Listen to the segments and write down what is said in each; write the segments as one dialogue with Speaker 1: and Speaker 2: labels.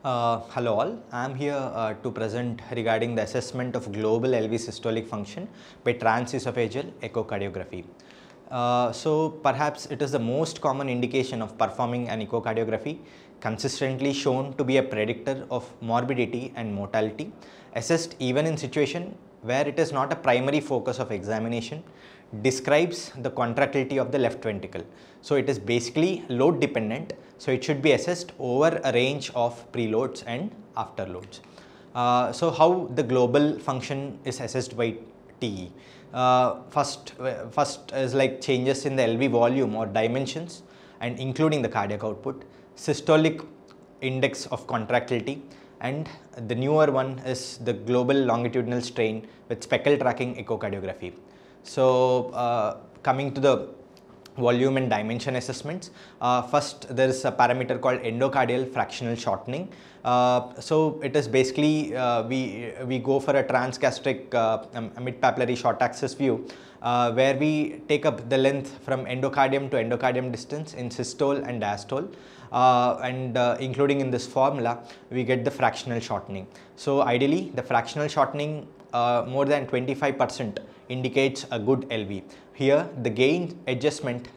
Speaker 1: Hello all, I am here to present regarding the assessment of global LV systolic function by transesophageal echocardiography. So perhaps it is the most common indication of performing an echocardiography, consistently shown to be a predictor of morbidity and mortality, assessed even in situation where it is not a primary focus of examination, describes the contractility of the left ventricle. So it is basically load dependent, so it should be assessed over a range of preloads and afterloads. So how the global function is assessed by TE? First is like changes in the LV volume or dimensions and including the cardiac output, systolic index of contractility, and the newer one is the global longitudinal strain with speckle tracking echocardiography. So coming to the volume and dimension assessments, first there is a parameter called endocardial fractional shortening. So it is basically we go for a transgastric mid-papillary short axis view where we take up the length from endocardium to endocardium distance in systole and diastole, and including in this formula we get the fractional shortening. So ideally the fractional shortening more than 25% indicates a good LV. Here the gain adjustment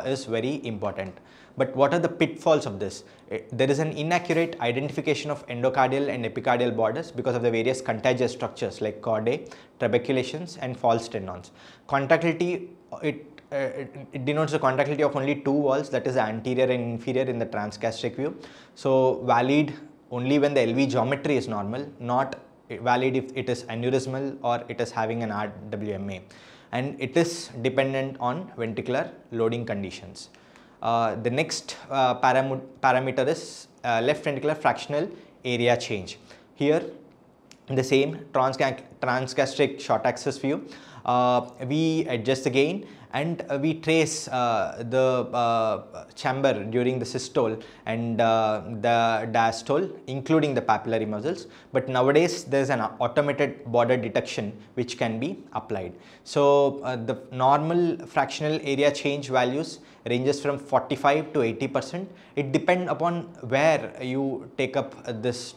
Speaker 1: is very important. But what are the pitfalls of this? There is an inaccurate identification of endocardial and epicardial borders because of the various contagious structures like chordae, trabeculations and false tendons. Contractility, it denotes the contractility of only two walls, that is anterior and inferior in the transgastric view. So valid only when the LV geometry is normal, not valid if it is aneurysmal or it is having an RWMA, and it is dependent on ventricular loading conditions. The next parameter is left ventricular fractional area change. Here in the same transgastric short axis view, we adjust the gain and we trace the chamber during the systole and the diastole, including the papillary muscles. But nowadays there is an automated border detection which can be applied. So the normal fractional area change values ranges from 45 to 80%. It depends upon where you take up this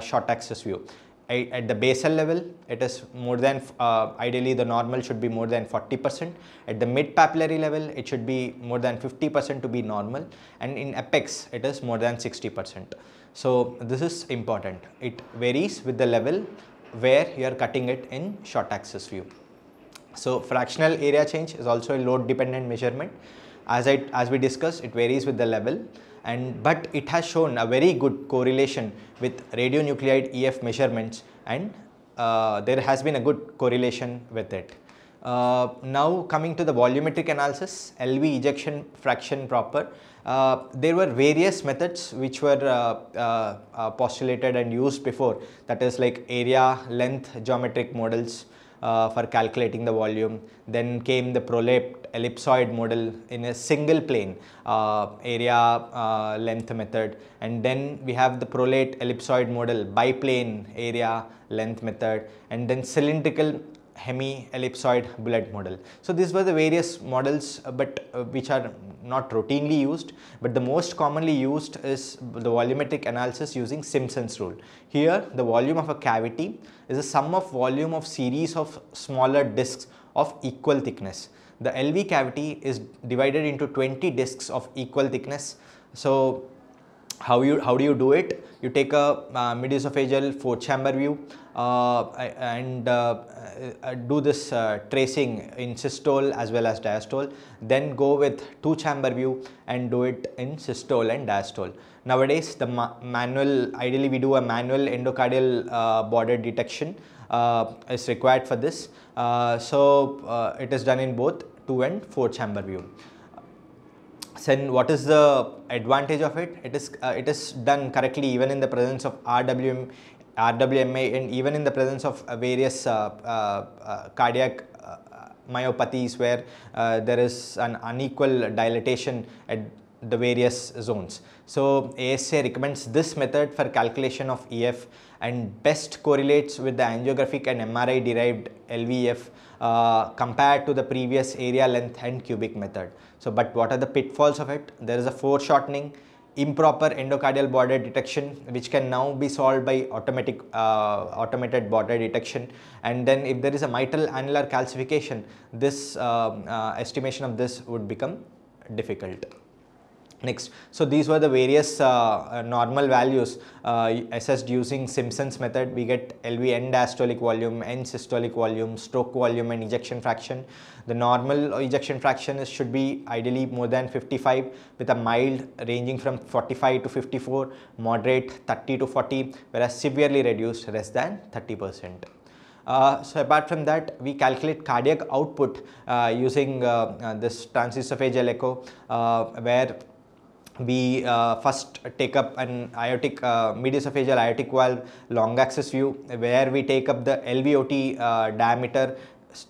Speaker 1: short axis view. At the basal level, it is more than, ideally the normal should be more than 40%. At the mid papillary level, it should be more than 50% to be normal, and in apex, it is more than 60%. So this is important. It varies with the level where you are cutting it in short axis view. So fractional area change is also a load dependent measurement. As we discussed, it varies with the level, but it has shown a very good correlation with radionuclide EF measurements, and there has been a good correlation with it. Now coming to the volumetric analysis, LV ejection fraction proper, there were various methods which were postulated and used before, that is like area, length, geometric models for calculating the volume. Then came the prolapsed ellipsoid model in a single plane area length method, and then we have the prolate ellipsoid model biplane area length method, and then cylindrical hemi-ellipsoid bullet model. So these were the various models, but which are not routinely used, but the most commonly used is the volumetric analysis using Simpson's rule. Here the volume of a cavity is the sum of volume of series of smaller discs of equal thickness. The LV cavity is divided into 20 discs of equal thickness. So how do you do it? You take a mid-esophageal 4-chamber view and do this tracing in systole as well as diastole. Then go with 2-chamber view and do it in systole and diastole. Nowadays, the ideally we do a manual endocardial border detection is required for this. So it is done in both 2 and 4-chamber view. Then what is the advantage of it? It is done correctly even in the presence of RWMA and even in the presence of various cardiac myopathies where there is an unequal dilatation at the various zones. So ASA recommends this method for calculation of EF and best correlates with the angiographic and MRI derived LVEF compared to the previous area length and cubic method. So but what are the pitfalls of it? There is a foreshortening, improper endocardial border detection, which can now be solved by automated border detection. And then if there is a mitral annular calcification, this estimation of this would become difficult. Next, so these were the various normal values assessed using Simpson's method. We get LV end diastolic volume, end systolic volume, stroke volume, and ejection fraction. The normal ejection fraction should be ideally more than 55, with a mild ranging from 45 to 54, moderate 30 to 40, whereas severely reduced less than 30%. So apart from that, we calculate cardiac output using this transesophageal echo, where we first take up an aortic mediasophageal aortic valve long axis view, where we take up the LVOT diameter,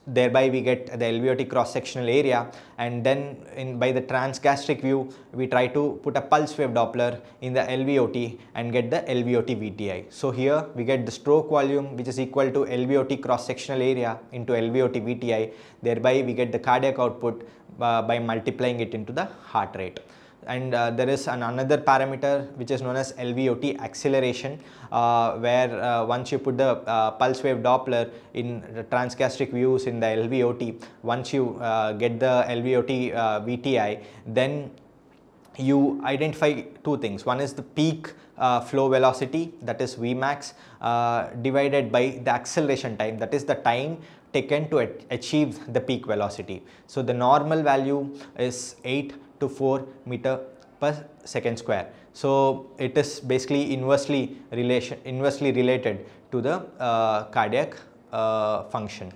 Speaker 1: thereby we get the LVOT cross sectional area, and then by the transgastric view we try to put a pulse wave Doppler in the LVOT and get the LVOT VTI. So here we get the stroke volume, which is equal to LVOT cross sectional area into LVOT VTI, thereby we get the cardiac output by multiplying it into the heart rate. And there is another parameter which is known as LVOT acceleration, where once you put the pulse wave Doppler in the transgastric views in the LVOT, once you get the LVOT VTI, then you identify two things. One is the peak flow velocity, that is Vmax, divided by the acceleration time, that is the time taken to achieve the peak velocity. So the normal value is 8 to 4 meter per second square. So it is basically inversely related to the cardiac function.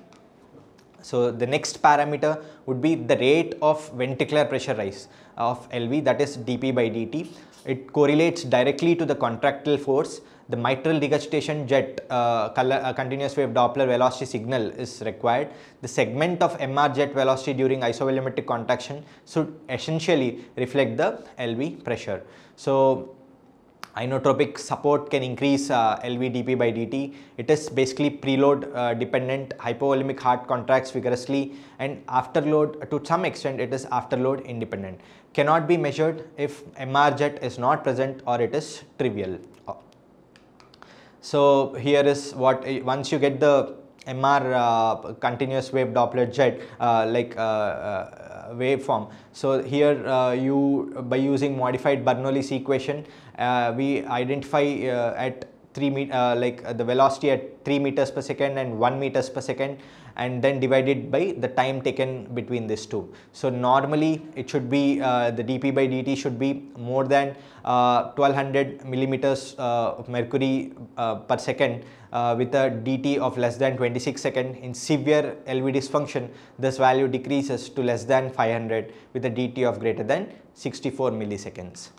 Speaker 1: So the next parameter would be the rate of ventricular pressure rise of LV, that is dP by dt. It correlates directly to the contractile force. The mitral regurgitation jet continuous wave Doppler velocity signal is required. The segment of MR jet velocity during isovolumetric contraction should essentially reflect the LV pressure. So inotropic support can increase LV dP by dt. It is basically preload dependent. Hypovolemic heart contracts vigorously, and afterload, to some extent it is afterload independent. Cannot be measured if MR jet is not present or it is trivial. So here is what, once you get the MR continuous wave Doppler jet waveform. So here by using modified Bernoulli's equation, we identify at 3 the velocity at 3 meters per second and 1 meters per second, and then divided by the time taken between these two. So normally it should be the dP by dt should be more than 1200 millimeters of mercury per second with a dt of less than 26 seconds. In severe LV dysfunction, this value decreases to less than 500 with a dt of greater than 64 milliseconds.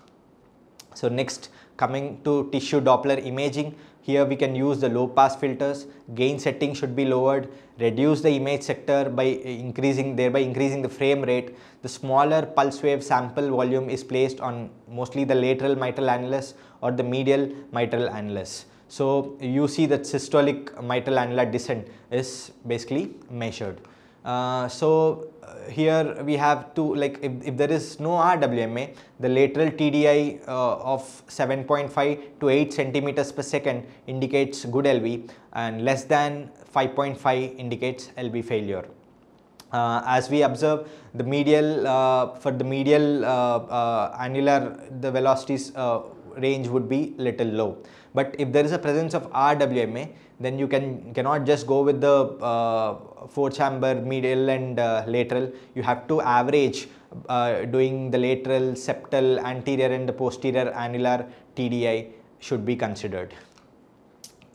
Speaker 1: So next, coming to tissue Doppler imaging, here we can use the low pass filters. Gain setting should be lowered, reduce the image sector by thereby increasing the frame rate. The smaller pulse wave sample volume is placed on mostly the lateral mitral annulus or the medial mitral annulus. So you see that systolic mitral annular descent is basically measured. Here we have to, if there is no RWMA, the lateral TDI of 7.5 to 8 centimeters per second indicates good LV, and less than 5.5 indicates LV failure. As we observe, the medial for the medial annular, the velocities range would be little low. But if there is a presence of RWMA, then you cannot just go with the 4-chamber medial and lateral. You have to average doing the lateral, septal, anterior and the posterior annular TDI should be considered.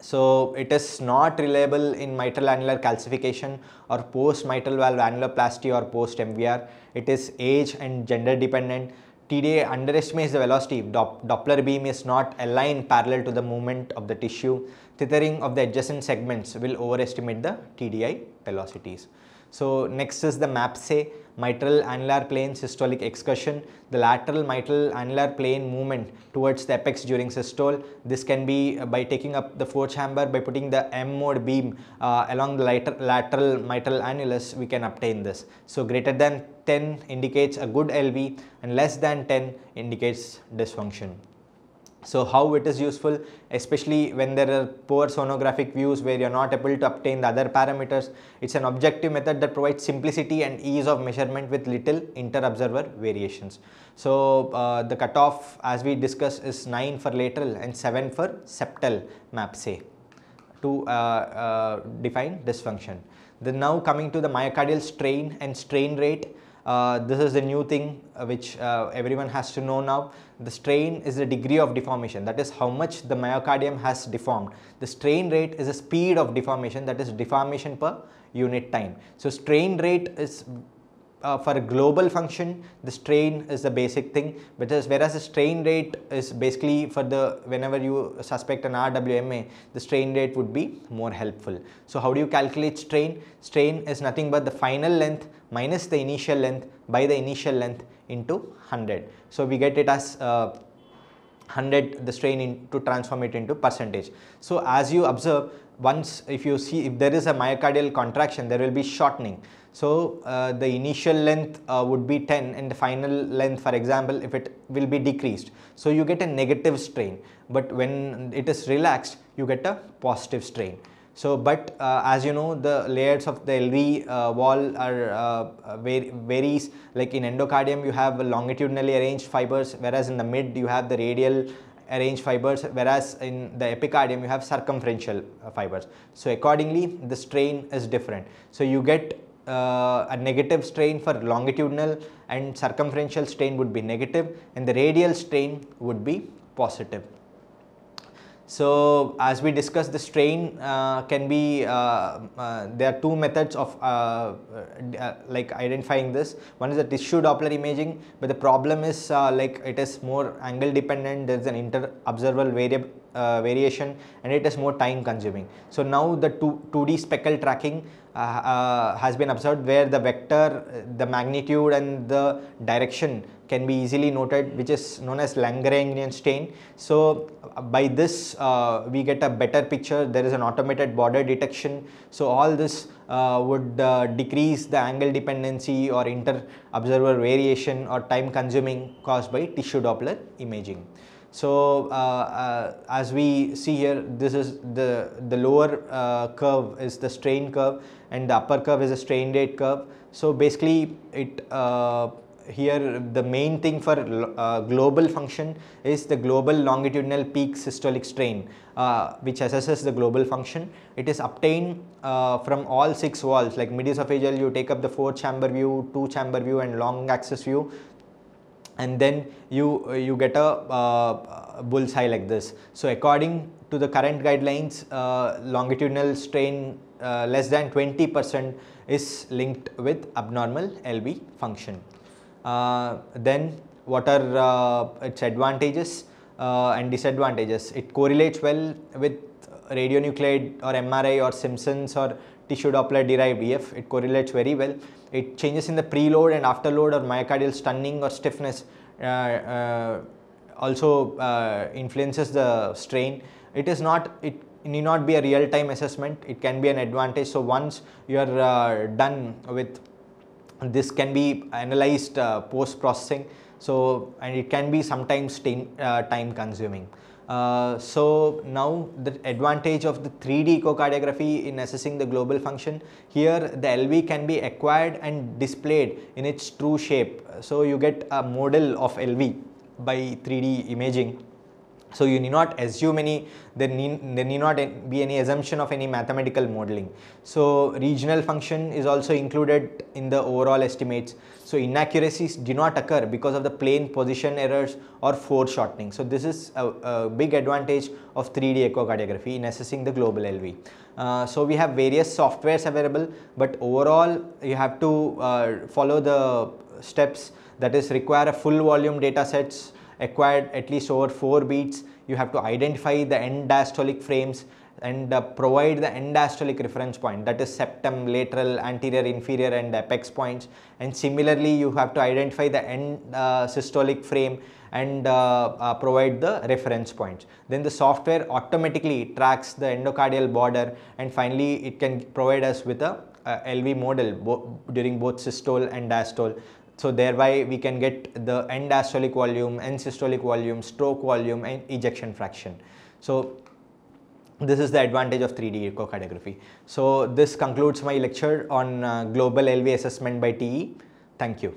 Speaker 1: So it is not reliable in mitral annular calcification or post mitral valve annuloplasty or post MVR. It is age and gender dependent. TDI underestimates the velocity if Doppler beam is not aligned parallel to the movement of the tissue. Tethering of the adjacent segments will overestimate the TDI velocities. So next is the MAPSE, mitral annular plane systolic excursion, the lateral mitral annular plane movement towards the apex during systole. This can be by taking up the 4 chamber, by putting the M mode beam along the lateral mitral annulus, we can obtain this. So greater than 10 indicates a good LV and less than 10 indicates dysfunction. So how it is useful, especially when there are poor sonographic views where you are not able to obtain the other parameters. It's an objective method that provides simplicity and ease of measurement with little inter-observer variations. So the cutoff, as we discussed, is 9 for lateral and 7 for septal MAPSE to define dysfunction. Then now coming to the myocardial strain and strain rate. This is the new thing which everyone has to know now. The strain is the degree of deformation, that is how much the myocardium has deformed. The strain rate is the speed of deformation, that is deformation per unit time. So strain rate is for a global function, the strain is the basic thing, whereas the strain rate is basically for the whenever you suspect an RWMA, the strain rate would be more helpful. So how do you calculate strain? Strain is nothing but the final length minus the initial length by the initial length into 100. So we get it as 100 the strain to transform it into percentage. So as you observe, once if you see if there is a myocardial contraction, there will be shortening. So the initial length would be 10 and the final length, for example, if it will be decreased. So you get a negative strain, but when it is relaxed, you get a positive strain. So, but as you know, the layers of the LV wall are varies. Like in endocardium, you have longitudinally arranged fibers, whereas in the mid you have the radial arranged fibers, whereas in the epicardium you have circumferential fibers. So accordingly, the strain is different. So you get a negative strain for longitudinal, and circumferential strain would be negative, and the radial strain would be positive. So as we discussed, the strain can be, there are two methods of like identifying this. One is the tissue Doppler imaging, but the problem is like it is more angle dependent, there is an inter-observer variation, and it is more time consuming. So now the 2D speckle tracking has been observed, where the vector, the magnitude and the direction can be easily noted, which is known as Lagrangian strain. So by this we get a better picture. There is an automated border detection. So all this would decrease the angle dependency or inter-observer variation or time consuming caused by tissue Doppler imaging. So as we see here, this is the lower curve is the strain curve, and the upper curve is a strain rate curve. So basically it here the main thing for global function is the global longitudinal peak systolic strain, which assesses the global function. It is obtained from all 6 walls, like mid-esophageal you take up the 4-chamber view, 2-chamber view and long axis view, and then you get a bullseye like this. So according to the current guidelines, longitudinal strain less than 20% is linked with abnormal LV function. Then what are its advantages and disadvantages? It correlates well with radionuclide or MRI or Simpson's or tissue Doppler derived EF. It correlates very well. It changes in the preload and afterload or myocardial stunning or stiffness also influences the strain. It need not be a real-time assessment. It can be an advantage. So once you are done with this, can be analyzed post-processing. So and it can be sometimes time consuming. So now the advantage of the 3D echocardiography in assessing the global function, here the LV can be acquired and displayed in its true shape. So you get a model of LV by 3D imaging. So you need not assume there need not be any assumption of any mathematical modeling. So regional function is also included in the overall estimates. So inaccuracies do not occur because of the plane position errors or foreshortening. So this is a big advantage of 3D echocardiography in assessing the global LV. So we have various softwares available, but overall you have to follow the steps, that is require a full volume data sets acquired at least over 4 beats. You have to identify the end diastolic frames and provide the end diastolic reference point, that is septum, lateral, anterior, inferior and apex points. And similarly you have to identify the end systolic frame and provide the reference points. Then the software automatically tracks the endocardial border, and finally it can provide us with a LV model during both systole and diastole. So thereby we can get the end diastolic volume, end systolic volume, stroke volume and ejection fraction. So this is the advantage of 3D echocardiography. So this concludes my lecture on global LV assessment by TE. Thank you.